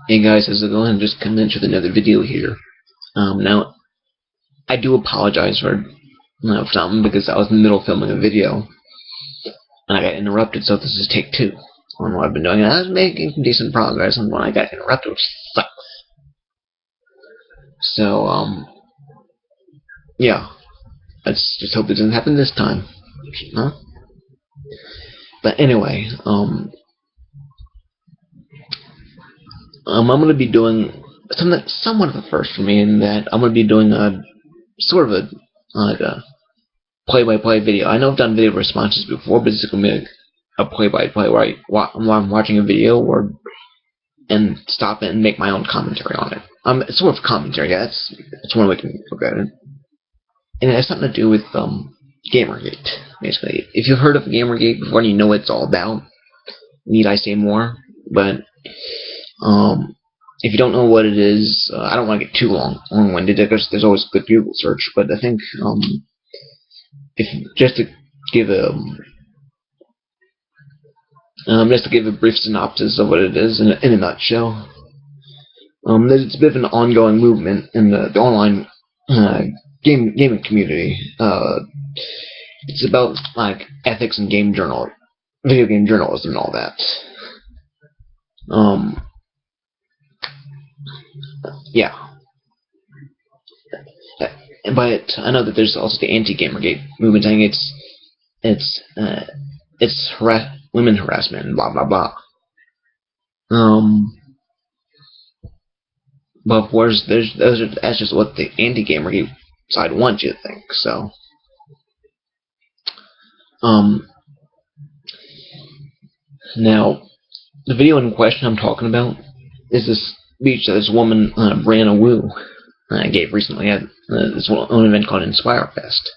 Hey guys, how's it going? I'm just coming in with another video here. Now, I do apologize for something because I was in the middle of filming a video and I got interrupted, so this is take two on what I've been doing. And I was making some decent progress, and when I got interrupted, which sucks. So, yeah, let's just hope it doesn't happen this time. Huh? But anyway, I'm going to be doing something somewhat of a first for me in that I'm going to be doing a sort of a play-by-play video. I know I've done video responses before, but this is going to be a play-by-play where I'm watching a video and stop it and make my own commentary on it. It's sort of commentary, yeah, that's one way to look at it. And it has something to do with Gamergate, basically. If you've heard of Gamergate before and you know what it's all about, need I say more? But if you don't know what it is, I don't want to get too long-winded because there's always a good Google search. But I think just to give a brief synopsis of what it is in a nutshell, it's a bit of an ongoing movement in the online gaming community. It's about like ethics and video game journalism and all that. Yeah. But I know that there's also the anti-Gamergate movement saying it's women harassment and blah blah blah. But of course, that's just what the anti-Gamergate side wants you to think. So, now the video in question I'm talking about is this speech that this woman, Brianna Wu, gave recently at this one event called Inspirefest.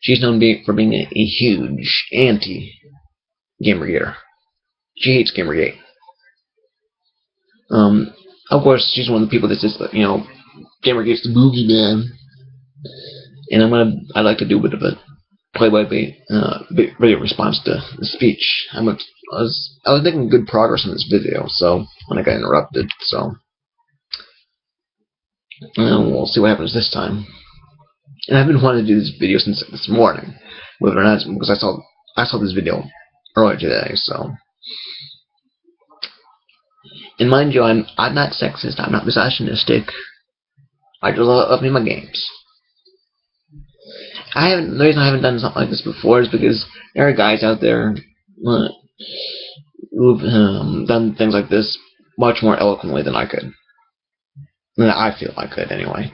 She's known for being a huge anti-Gamergater. She hates Gamergate. Of course, she's one of the people that's just, Gamergate's the boogeyman. And I'd like to do a bit of a play-by-play video response to the speech. I was making good progress in this video, so when I got interrupted, so we'll see what happens this time. And I've been wanting to do this video since this morning, believe it or not, because I saw this video earlier today. So, and mind you, I'm not sexist, I'm not misogynistic. I just love me my games. The reason I haven't done something like this before is because there are guys out there who've done things like this much more eloquently than I could. Than I feel I could, anyway.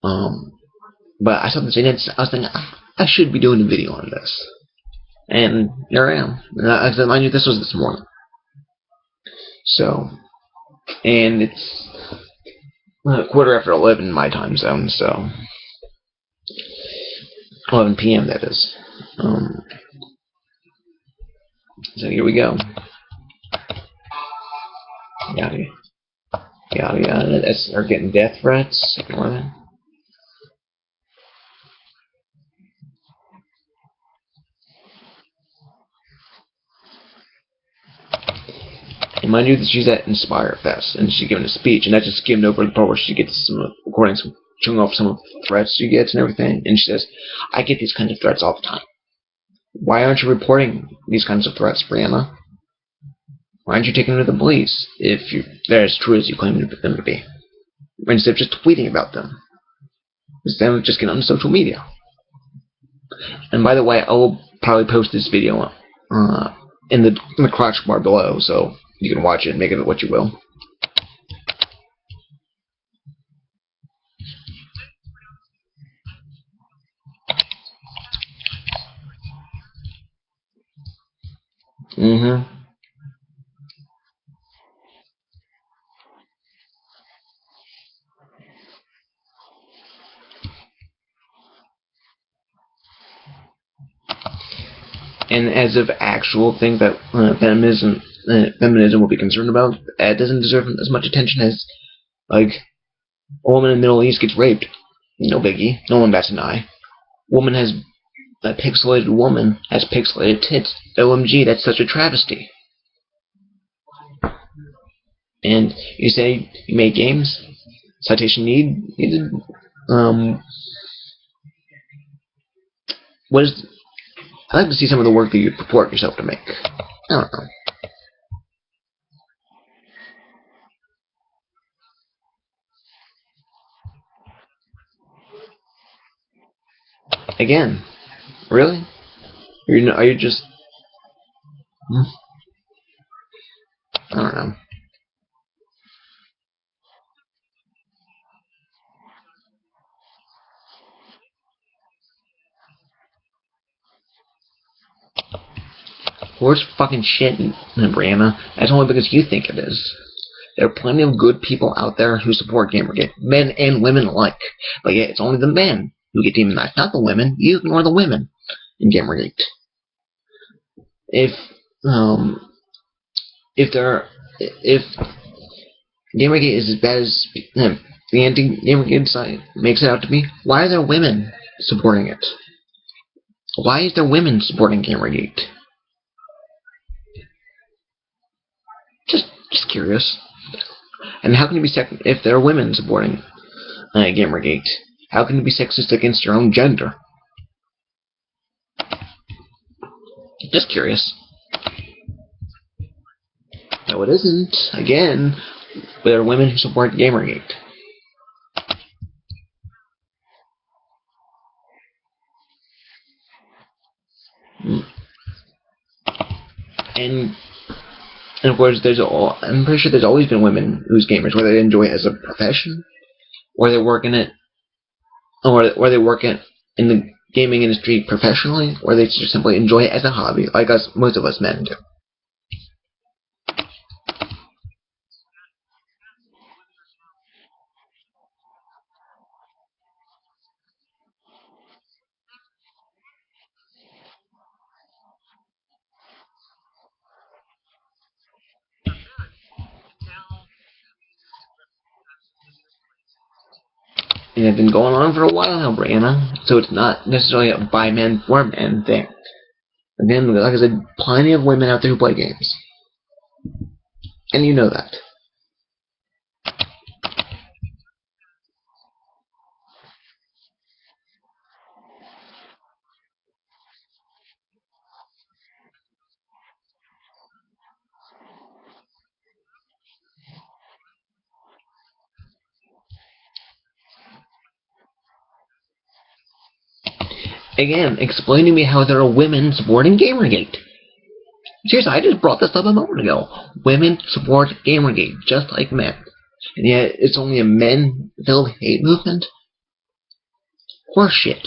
But I saw this video, I was thinking, I should be doing a video on this. And here I am. And mind you, this was this morning. So, and it's 11:15 my time zone, so 11 p.m. that is. So here we go. Yada yada. They're getting death threats. Ignore that. And mind you that she's at Inspirefest and she's giving a speech, and that's just skimmed over the part where she gets some recordings showing off some of the threats she gets and everything. And she says, "I get these kinds of threats all the time. Why aren't you reporting these kinds of threats, Brianna? Why aren't you taking them to the police if they're as true as you claim them to be? Instead of just tweeting about them. Instead of just getting on social media." And by the way, I will probably post this video in the crotch bar below, so you can watch it and make of it what you will. And as of actual thing that feminism will be concerned about, it doesn't deserve as much attention as, like, a woman in the Middle East gets raped. No biggie. No one bats an eye. A pixelated woman has pixelated tits. OMG, that's such a travesty. And you say you make games. Citation needed. Um, what is? I'd like to see some of the work that you purport yourself to make. I don't know. Again, really? Are you just? I don't know. Worst fucking shit, Brianna. That's only because you think it is. There are plenty of good people out there who support Gamergate, men and women alike. But yet, it's only the men who get demonized, not the women. You ignore the women in Gamergate. If if there if Gamergate is as bad as the anti-Gamergate side makes it out to be, why are there women supporting it? Why is there women supporting Gamergate? Just curious. And how can you be if there are women supporting Gamergate? How can you be sexist against your own gender? Just curious. No, it isn't. Again, there are women who support Gamergate. And of course, I'm pretty sure there's always been women who's gamers, whether they enjoy it as a profession, or they work in it, or they work in the gaming industry professionally, or they just simply enjoy it as a hobby, like most of us men do. And it's been going on for a while now, Brianna, so it's not necessarily a by men for men thing. Again, like I said, plenty of women out there who play games. And you know that. Again, explain to me how there are women supporting Gamergate. Seriously, I just brought this up a moment ago. Women support Gamergate, just like men. And yet, it's only a men-filled hate movement? Horseshit.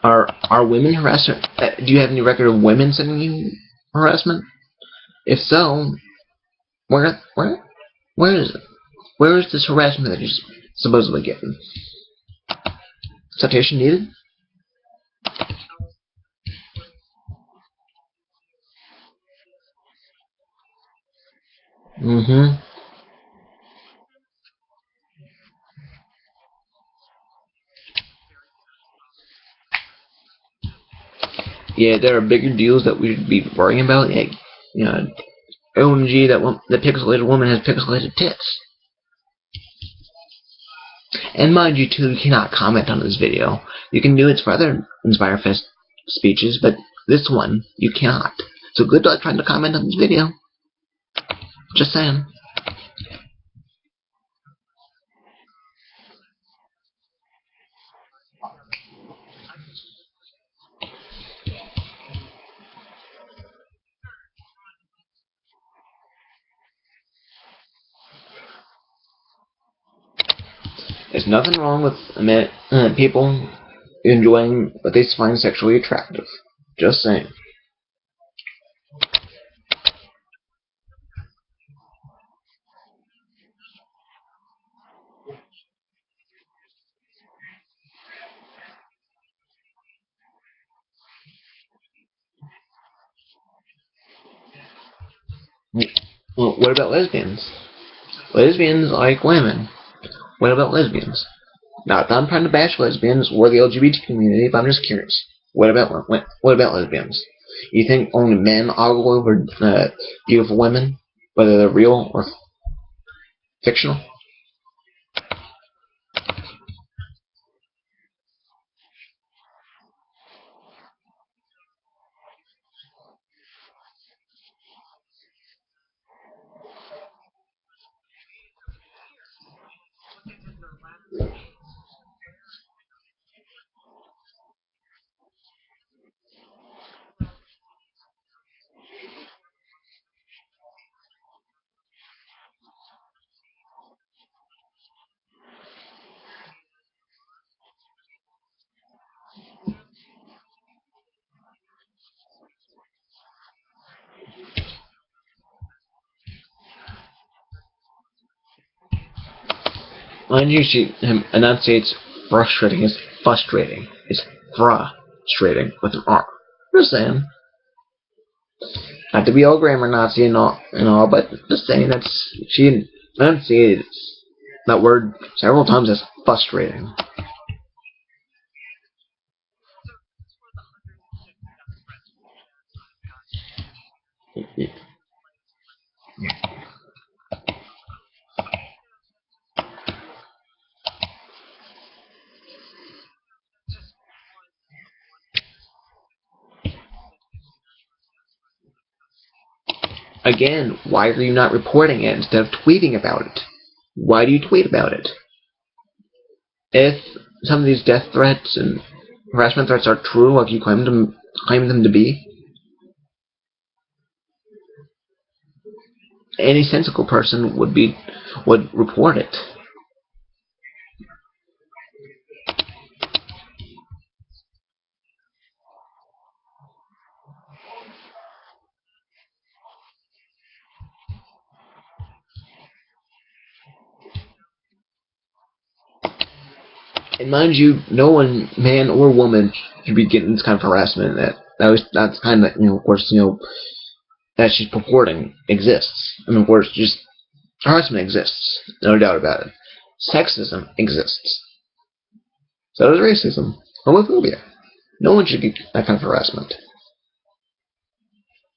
Are women harassment? Do you have any record of women sending you harassment? If so, where where is it? Where is this harassment that you're supposedly getting? Citation needed? Mm-hmm. Yeah, there are bigger deals that we should be worrying about. Like, you know, OMG, that pixelated woman has pixelated tits. And mind you, too, you cannot comment on this video. You can do it for other Inspirefest speeches, but this one, you cannot. So good luck trying to comment on this video. Just saying. There's nothing wrong with people enjoying what they find sexually attractive. Just saying. Well, what about lesbians? Lesbians like women. What about lesbians? Not that I'm trying to bash lesbians or the LGBT community, but I'm just curious. What about lesbians? You think only men ogle over beautiful women, whether they're real or fictional? Mind you, she enunciates frustrating as frustrating. It's frustrating with an R. Just saying. Not to be all grammar Nazi and all, but just saying she enunciated that word several times as frustrating. Again, why are you not reporting it instead of tweeting about it? Why do you tweet about it? If some of these death threats and harassment threats are true, like you claim them to be, any sensible person would report it. And mind you, no one, man or woman, should be getting this kind of harassment. That's kind of of course that she's purporting exists. I mean, of course, just harassment exists, no doubt about it. Sexism exists. So does racism, homophobia. No one should get that kind of harassment.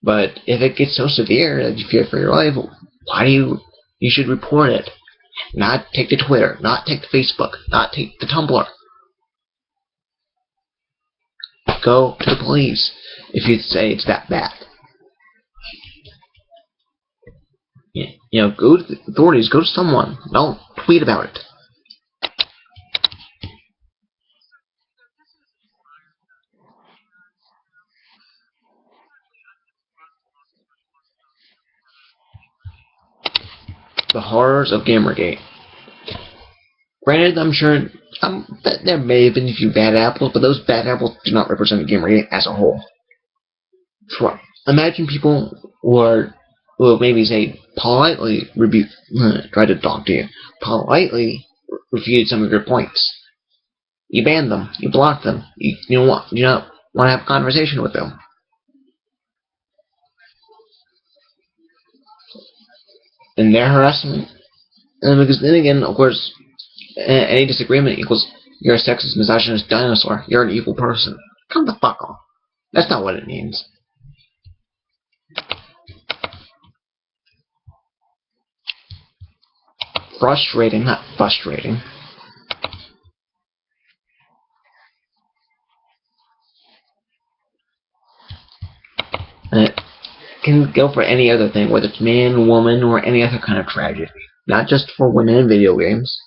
But if it gets so severe that you fear for your life, why do you should report it? Not take to Twitter, not take to Facebook, not take to Tumblr. Go to the police if you say it's that bad. Go to the authorities, go to someone. Don't tweet about it. The horrors of Gamergate. Granted, I'm sure that there may have been a few bad apples, but those bad apples do not represent Gamergate as a whole. Imagine people who maybe say politely rebuke, try to talk to you, politely refute some of your points. You ban them, you block them, you not want to have a conversation with them. And their harassment, because then again, of course, any disagreement equals you're a sexist, misogynist dinosaur. You're an evil person. Come the fuck off. That's not what it means. Frustrating, not frustrating. And it can go for any other thing, whether it's man, woman, or any other kind of tragedy. Not just for women in video games.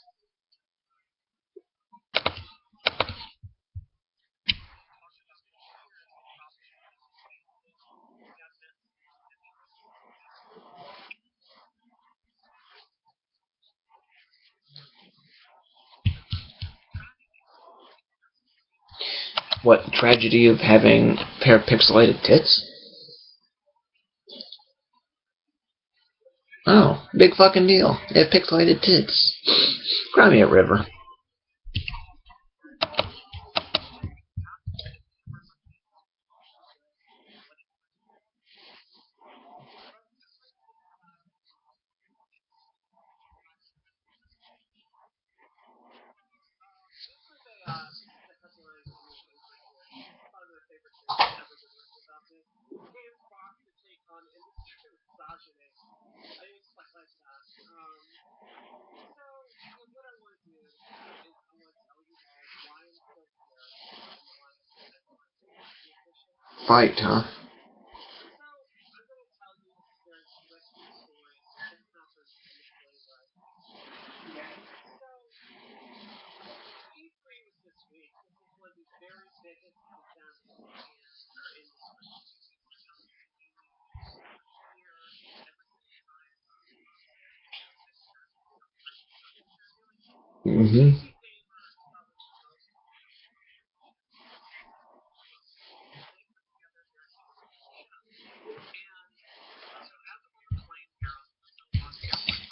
What, the tragedy of having a pair of pixelated tits? Oh, big fucking deal. They have pixelated tits. Cry me a river. Fight, huh? Mm-hmm.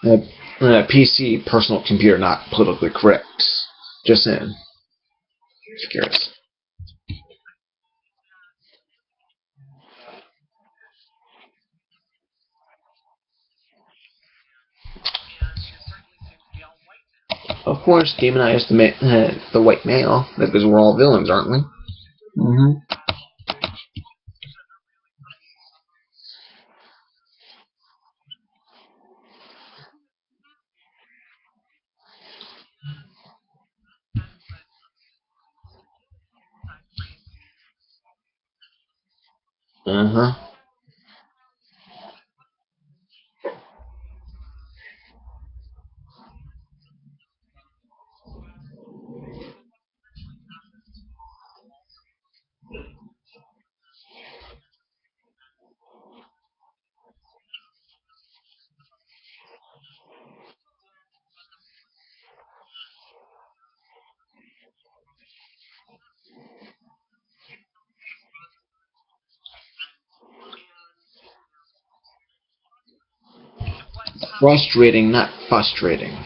Uh, PC, personal computer, not politically correct. Just saying. Just curious. Of course, demonize the white male, because we're all villains, aren't we? Mm-hmm. Uh-huh. Frustrating, not frustrating.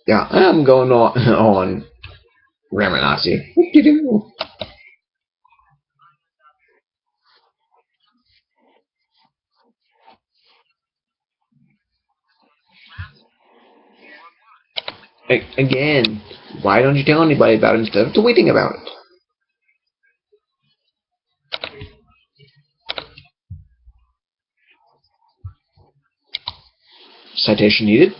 Yeah, I'm going on on grammar Nazi. Again, why don't you tell anybody about it instead of tweeting about it? Citation needed.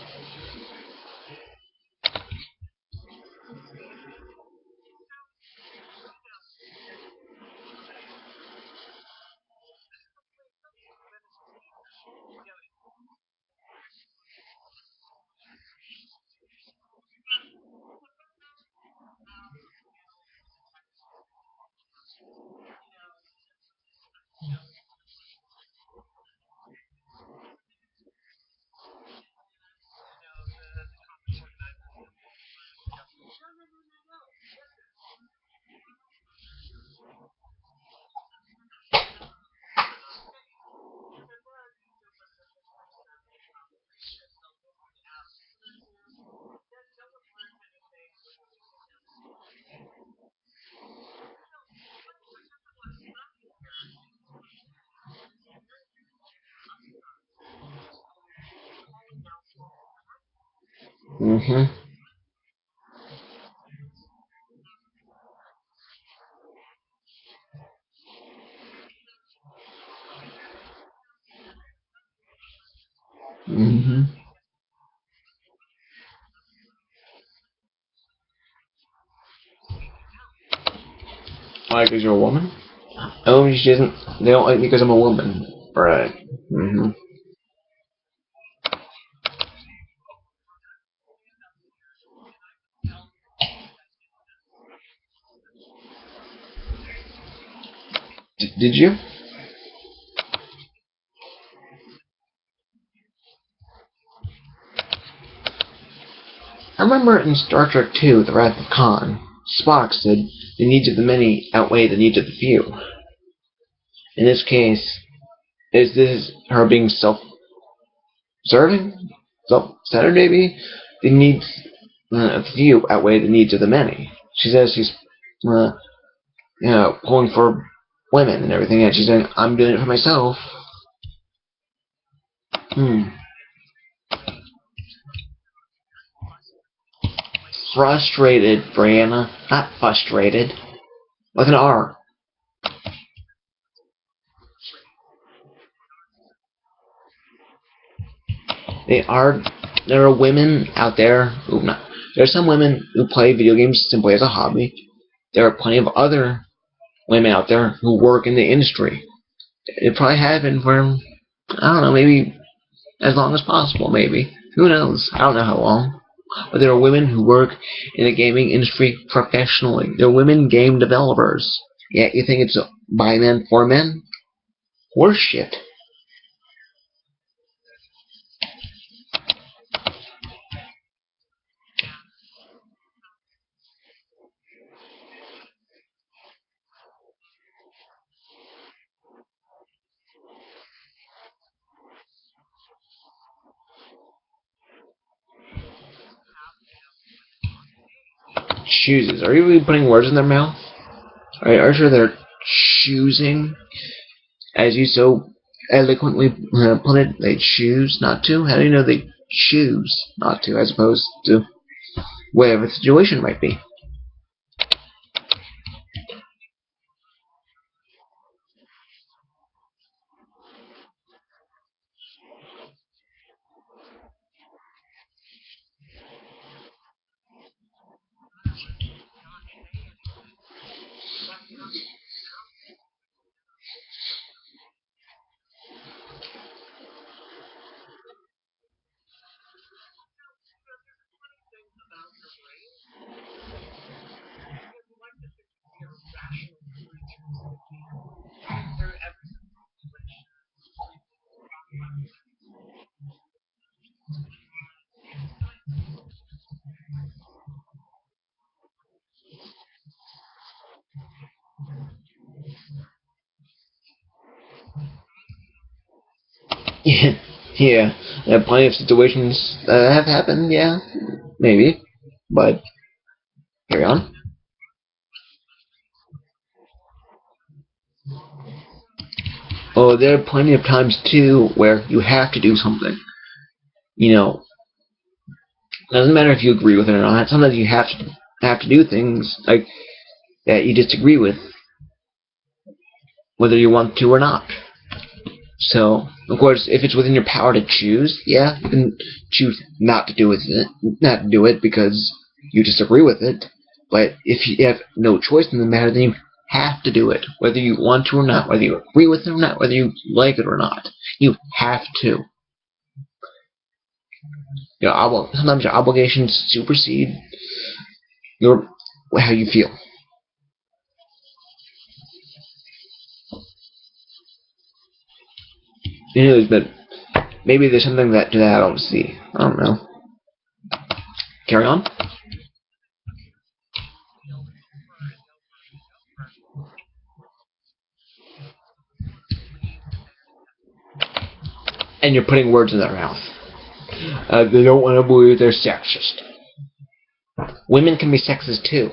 Mm-hmm. Mm-hmm. Why? Because you're a woman? Oh, she doesn't. They don't like me because I'm a woman. Right. Mm-hmm. Did you? I remember in Star Trek II, The Wrath of Khan, Spock said the needs of the many outweigh the needs of the few. In this case, is this her being self-serving? Self-centered, maybe? The needs of the few outweigh the needs of the many. She says she's, uh, pulling for women and everything, and she's saying, I'm doing it for myself. Hmm. Frustrated, Brianna. Not frustrated. With an R. They are. There are women out there who not. There are some women who play video games simply as a hobby. There are plenty of other women out there who work in the industry. It probably have been for, I don't know, maybe as long as possible, maybe. Who knows? I don't know how long. But there are women who work in the gaming industry professionally. There are women game developers. Yeah, you think it's by men for men? Horse shit. Chooses. Are you really putting words in their mouth? Are you sure they're choosing, as you so eloquently put it, they choose not to? How do you know they choose not to, as opposed to whatever the situation might be? Yeah, yeah. There are plenty of situations that have happened, yeah, maybe. But carry on. Oh, there are plenty of times too where you have to do something. You know, it doesn't matter if you agree with it or not. Sometimes you have to do things like that you disagree with, whether you want to or not. So, of course, if it's within your power to choose, yeah, you can choose not to do it because you disagree with it. But if you have no choice in the matter, then you have to do it, whether you want to or not, whether you agree with it or not, whether you like it or not. You have to. Sometimes your obligations supersede your how you feel. But maybe there's something that I don't see. I don't know. Carry on. And you're putting words in their mouth. They don't want to believe they're sexist. Women can be sexist too.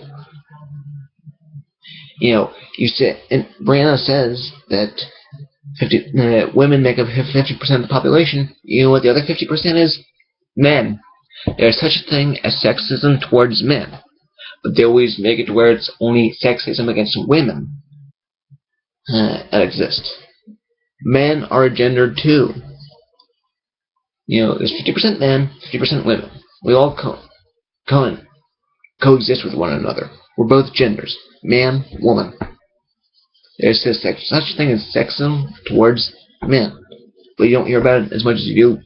You said, and Brianna says that 50 women make up 50% of the population. You know what the other 50% is? Men. There's such a thing as sexism towards men, but they always make it to where it's only sexism against women that exists. Men are gendered too. There's 50% men, 50% women. We all coexist with one another. We're both genders, man, woman. There's such a thing as sexism towards men, but you don't hear about it as much as you do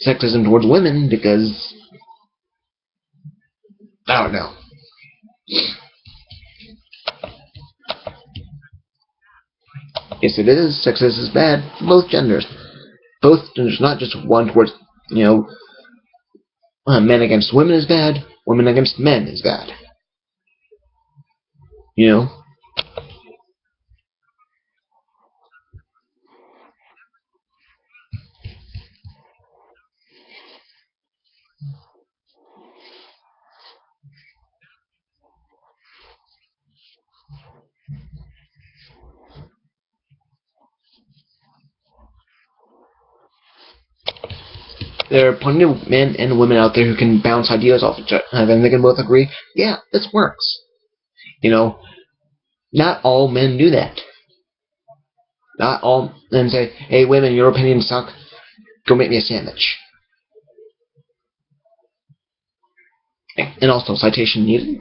sexism towards women because I don't know. Yes, it is. Sexism is bad for both genders. Both genders, not just one towards men against women is bad. Women against men is bad. You know. There are plenty of men and women out there who can bounce ideas off each other, and they can both agree, yeah, this works. Not all men do that. Not all men say, hey, women, your opinions suck. Go make me a sandwich. And also, citation needed.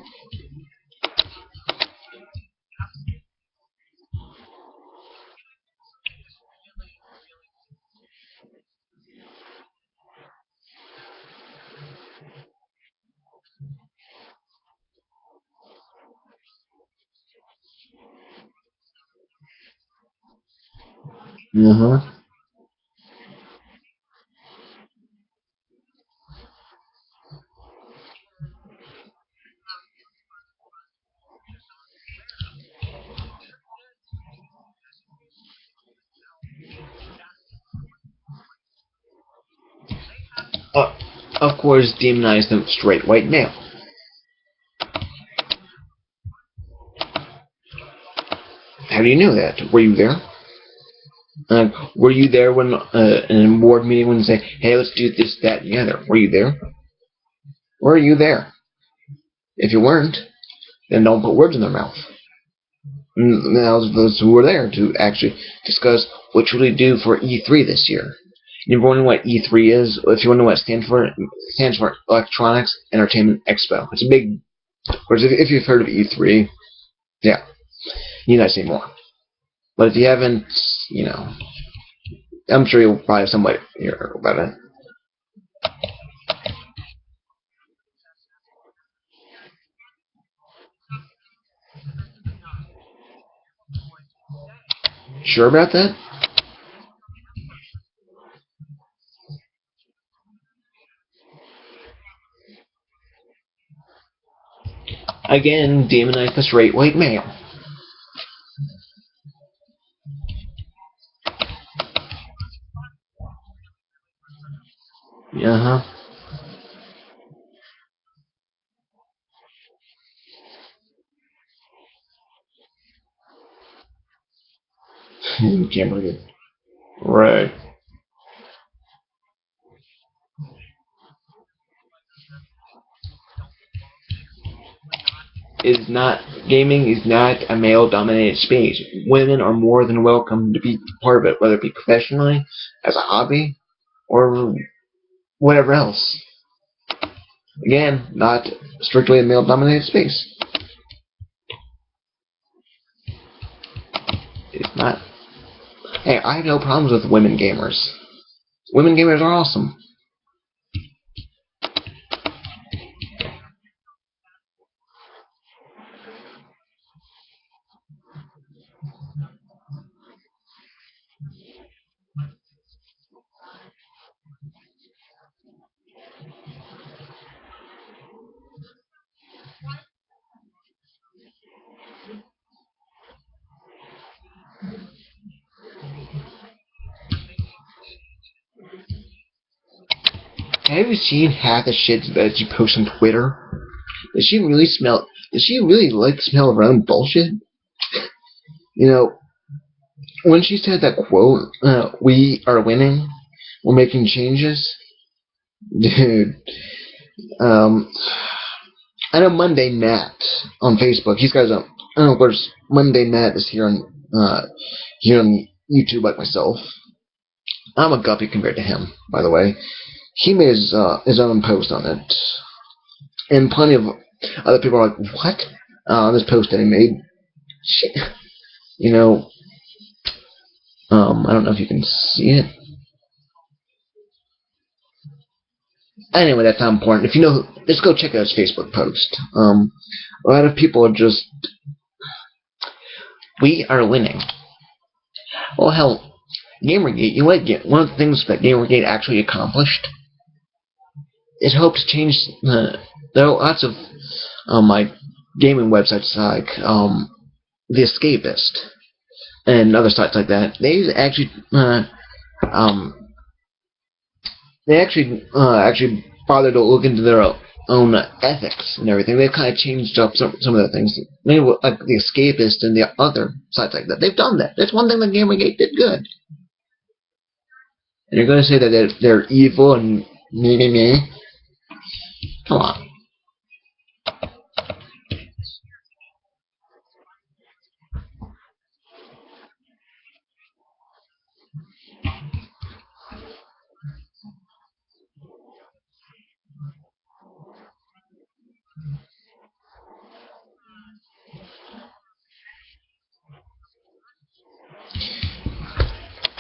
Uh-huh. Uh, of course, demonize the straight white male. How do you know that? Were you there? Were you there when in a board meeting when they say, "Hey, let's do this, that, and the other"? Were you there? Were you there? If you weren't, then don't put words in their mouth. Now, those who were there to actually discuss what should we do for E3 this year. You're wondering what E3 is? If you want to know what it stands for Electronics Entertainment Expo. It's a big. Of course, if you've heard of E3, yeah, you need not say more. But if you haven't, you know, I'm sure you'll probably have somebody hear about it. Sure about that? Again, demonize the straight white male. Uh huh. You can't believe it. Right. Is not gaming is not a male-dominated space. Women are more than welcome to be part of it, whether it be professionally, as a hobby, or whatever else. Again, not strictly a male-dominated space. It's not. Hey, I have no problems with women gamers. Women gamers are awesome. Have you seen half the shit that she posts on Twitter? Does she really smell? Does she really like the smell of her own bullshit? You know, when she said that quote, "We are winning, we're making changes," dude. Um, I know Monday Matt on Facebook. He's got his own. I don't know, of course, Monday Matt is here on YouTube like myself. I'm a guppy compared to him, by the way. He made his own post on it, and plenty of other people are like, "What?" This post that he made. Shit. You know, I don't know if you can see it. Anyway, that's not important. If you know, just go check out his Facebook post. A lot of people are just, "We are winning." Well, hell, Gamergate. You know what? One of the things that Gamergate actually accomplished. It helped change. There are lots of like gaming websites like The Escapist and other sites like that. Um, they actually bothered to look into their own ethics and everything. They've kind of changed up some of the things. Maybe like The Escapist and the other sites like that. They've done that. That's one thing that Gamergate did good. And you're going to say that they're evil and me. Come on.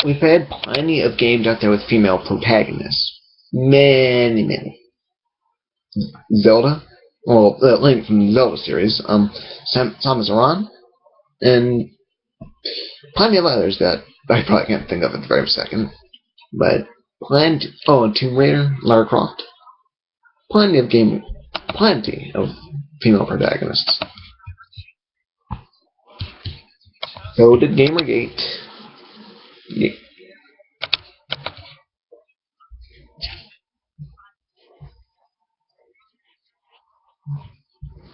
we've had plenty of games out there with female protagonists. Many. Zelda, well, Link from the Zelda series, Samus Aran, and plenty of others that I probably can't think of at the very second. But plenty. Oh, and Tomb Raider, Lara Croft. Plenty of female protagonists. So did Gamergate. Yeah.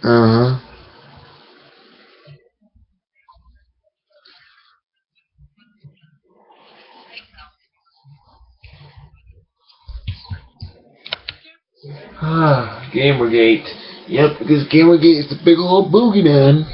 Uh-huh. Gamergate. Yep, because Gamergate is the big old boogeyman.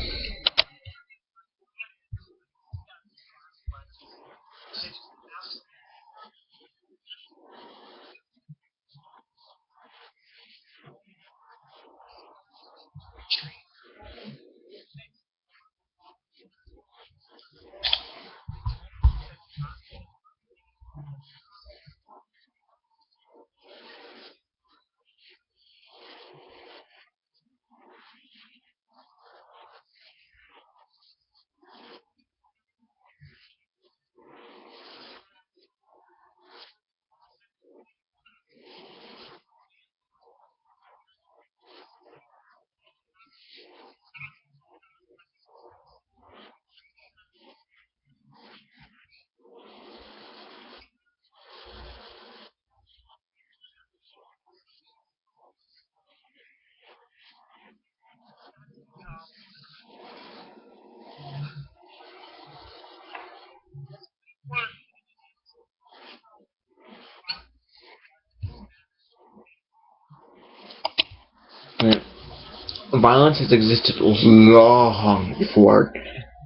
Violence has existed long before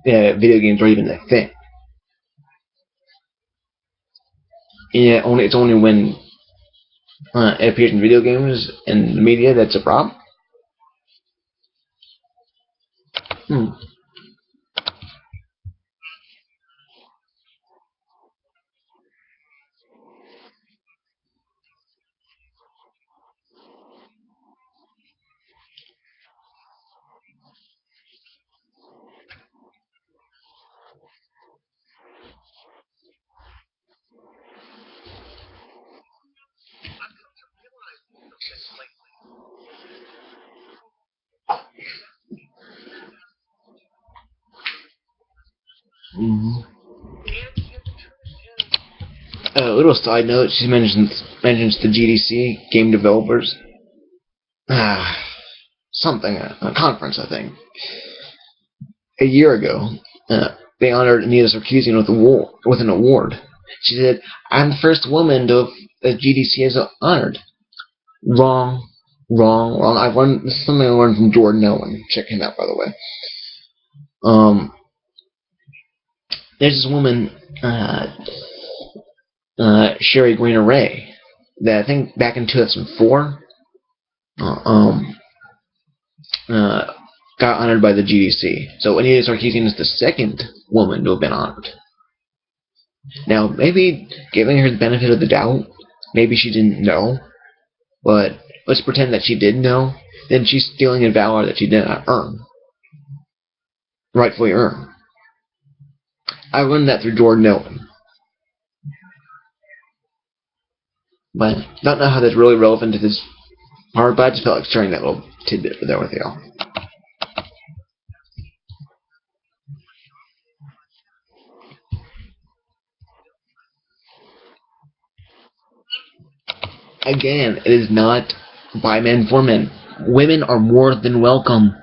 video games were even a thing. Yeah, it's only when it appears in video games and the media that's a problem. Hmm. Mm-hmm. A little side note: she mentions the GDC game developers. Ah, something a conference I think a year ago. They honored Anita Sarkeesian with an award. She said, "I'm the first woman that GDC has honored." Wrong, wrong. This is something I learned from Jordan Owen. Check him out, by the way. There's this woman, Sherry Greener Ray, that I think back in 2004, got honored by the GDC. So Anita Sarkeesian is the second woman to have been honored. Now, maybe giving her the benefit of the doubt, maybe she didn't know, but let's pretend that she did know, then she's stealing a valor that she did not rightfully earn. I learned that through Jordan Owen. But don't know how that's really relevant to this part, but I just felt like sharing that little tidbit there with y'all. Again, it is not by men for men. Women are more than welcome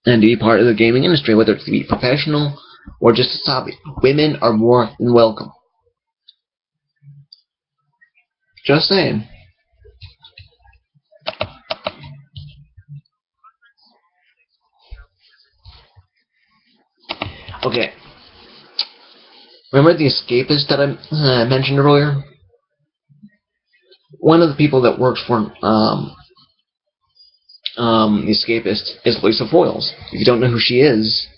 and to be part of the gaming industry, whether it's to be professional or just a hobby. Women are more than welcome. Just saying. Okay. Remember the escapist that I mentioned earlier? One of the people that works for the escapist is Lisa Foyles. If you don't know who she is,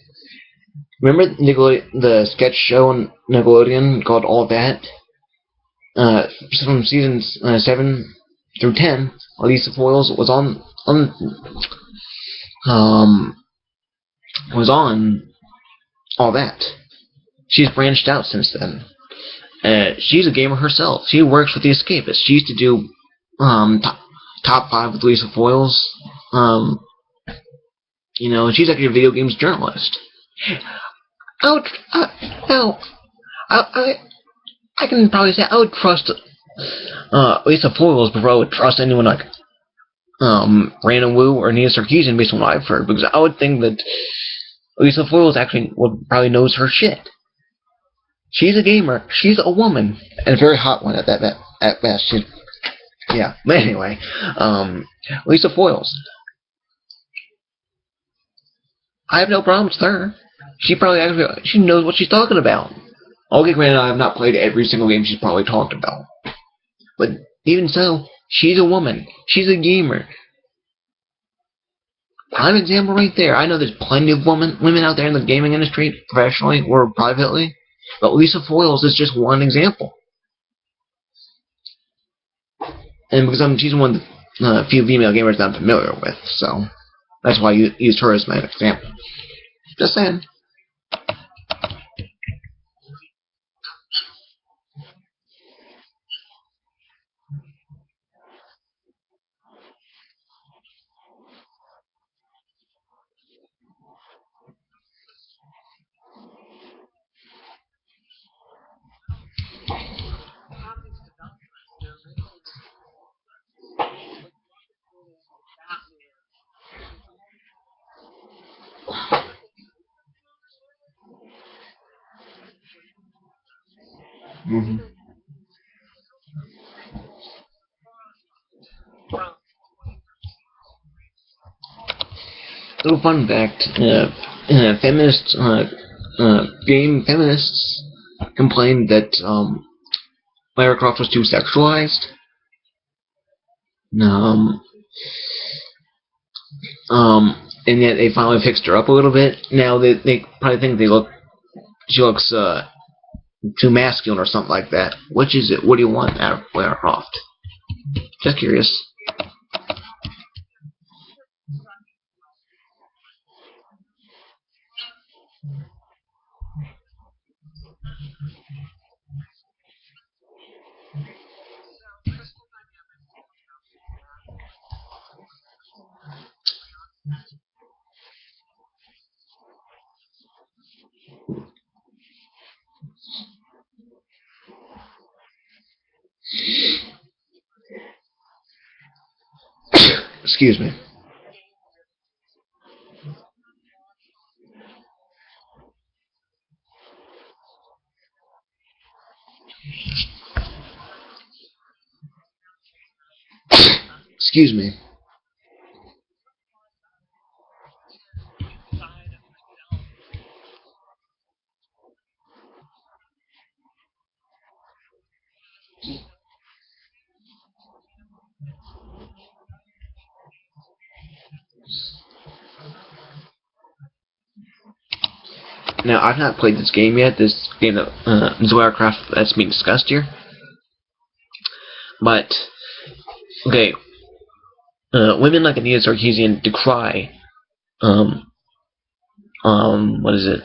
Remember the sketch show on Nickelodeon called All That? From seasons 7 through 10, Lisa Foyles um was on All That. She's branched out since then. She's a gamer herself. She works with the Escapists. She used to do top 5 with Lisa Foyles. Um, she's actually a video games journalist. I would, now, I, I can probably say I would trust Lisa Foyles before I would trust anyone like Brianna Wu or Nia Sarkeesian based on what I've heard, because I would think that Lisa Foyles actually probably knows her shit. She's a gamer. She's a woman, and a very hot one at best. Yeah. But anyway, Lisa Foyles. I have no problems with her. She knows what she's talking about. Okay, granted, I have not played every single game she's probably talked about, but even so, she's a woman. She's a gamer. Prime example right there. I know there's plenty of women out there in the gaming industry, professionally or privately, but Lisa Foyles is just one example. And because she's one of the few female gamers that I'm familiar with, so that's why I used her as my example. Just saying. Mm-hmm. Little fun fact: game feminists complained that Lara Croft was too sexualized. Um, and yet they finally fixed her up a little bit. Now they probably think she looks too masculine or something like that. Which is it? What do you want out of Lara Croft? Just curious. Excuse me. Excuse me. Now, I've not played this game yet, this game that Lara Croft that's being discussed here. But, okay, women like Anita Sarkeesian decry, what is it?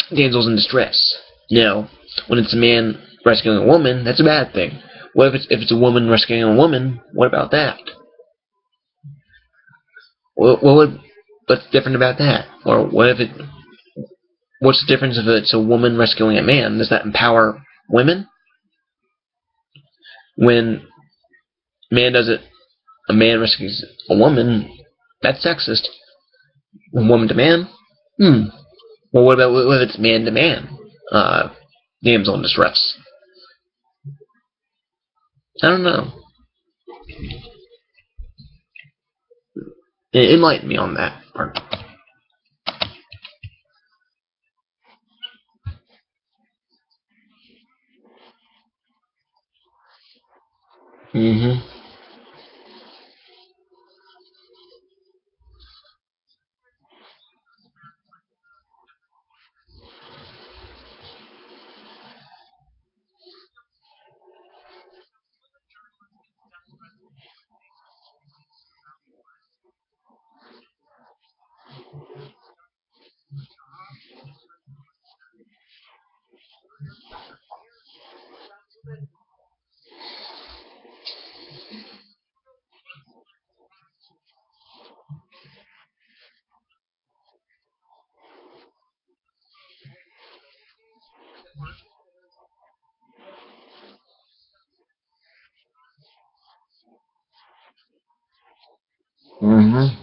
Damsels in distress. Now, when it's a man rescuing a woman, that's a bad thing. What if it's a woman rescuing a woman? What about that? What's different about that? Or what's the difference if it's a woman rescuing a man? Does that empower women? When a man rescues a woman, that's sexist. Woman to man? Well, what if it's man to man? Damsel in distress. I don't know. Enlighten me on that part. Mm-hmm. Mm-hmm.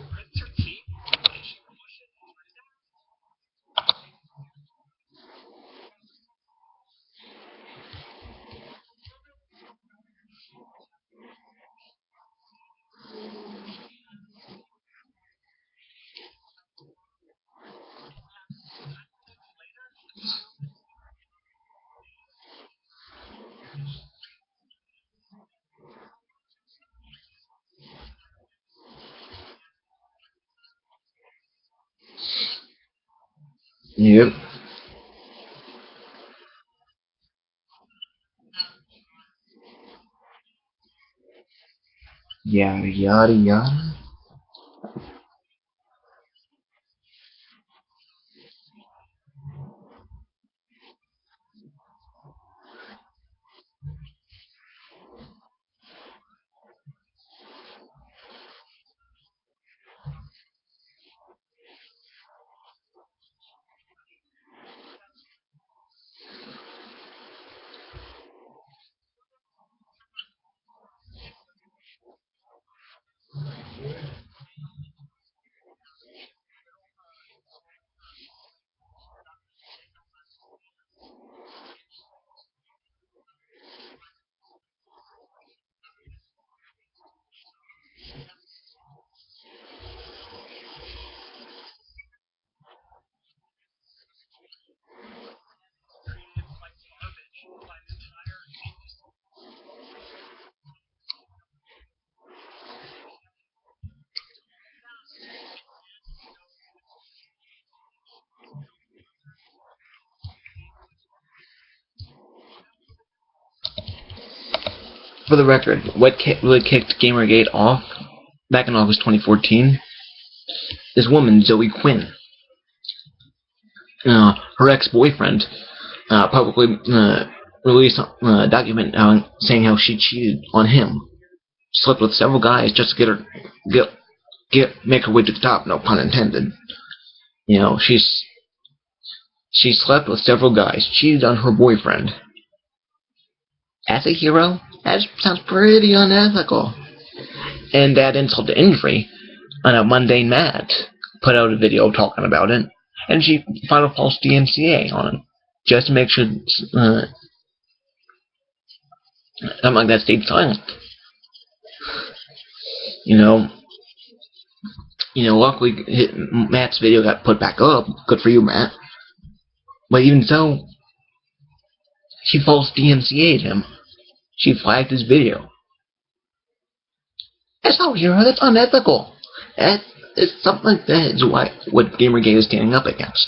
Yep. Yada yada yada. For the record, what really kicked Gamergate off back in August 2014? This woman, Zoe Quinn, her ex-boyfriend, publicly released a document saying how she cheated on him, slept with several guys just to make her way to the top. No pun intended. You know, she slept with several guys, cheated on her boyfriend. As a hero, that sounds pretty unethical. And that insult to injury, on a mundane Matt put out a video talking about it, and she filed a false DMCA on it, just to make sure something like that stayed silent. You know, luckily Matt's video got put back up. Good for you, Matt. But even so, she false DMCA'd him. She flagged his video. That's not hero. That's unethical. That is something like that is what Gamergate is standing up against.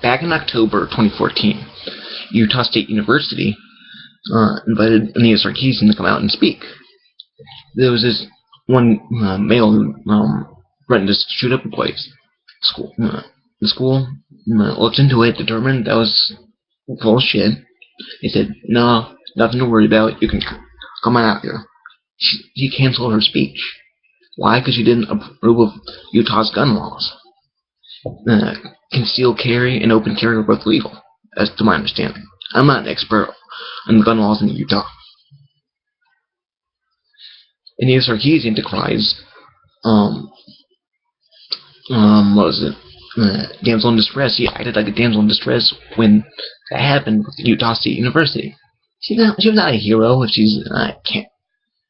Back in October 2014, Utah State University invited Anita Sarkeesian to come out and speak. There was this one male who threatened to shoot up the place. The school looked into it, determined that was full of shit. They said, no, nothing to worry about. You can come on out here. She canceled her speech. Why? Because she didn't approve of Utah's gun laws. Concealed carry and open carry are both legal, as to my understanding. I'm not an expert on the gun laws in Utah. Anita Sarkeesian decries, what was it? Damsel in distress. He acted like a damsel in distress when that happened with Utah State University. She was not a hero if she's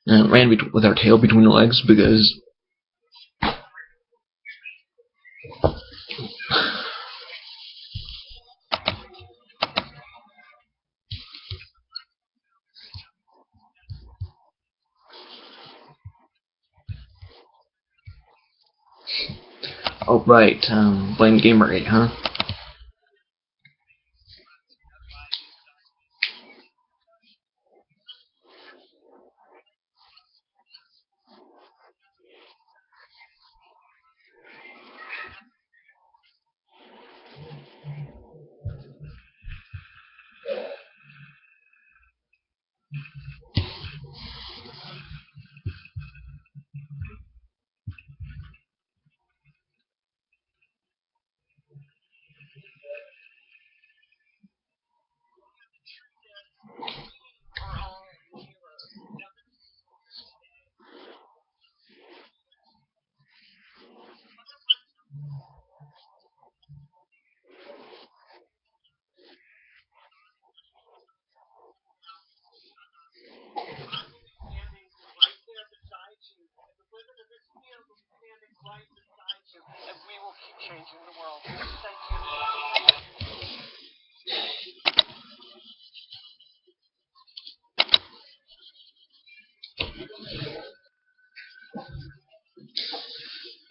ran with her tail between her legs because. Oh right, blame Gamergate, huh?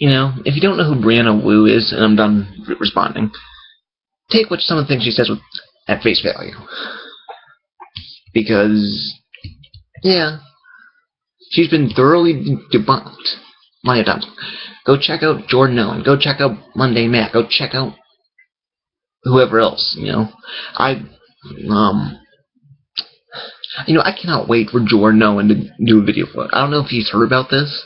You know, if you don't know who Brianna Wu is, and I'm done responding, take what some of the things she says at face value. Because, yeah, she's been thoroughly debunked many times. Go check out Jordan Owen. Go check out Monday Matt. Go check out whoever else, you know. I cannot wait for Jordan Owen to do a video for it. I don't know if he's heard about this.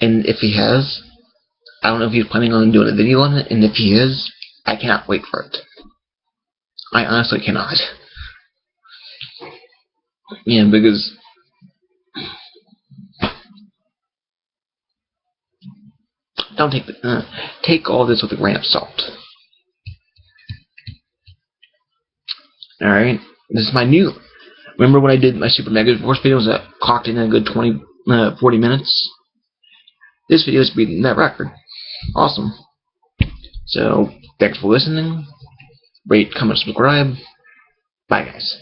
And if he has, I don't know if he's planning on doing a video on it. And if he is, I cannot wait for it. I honestly cannot. Yeah, because don't take all this with a grain of salt. Alright, this is my new. Remember when I did my Super Mega Force videos that clocked in a good 40 minutes? This video is beating that record. Awesome. So, thanks for listening. Rate, comment, subscribe. Bye, guys.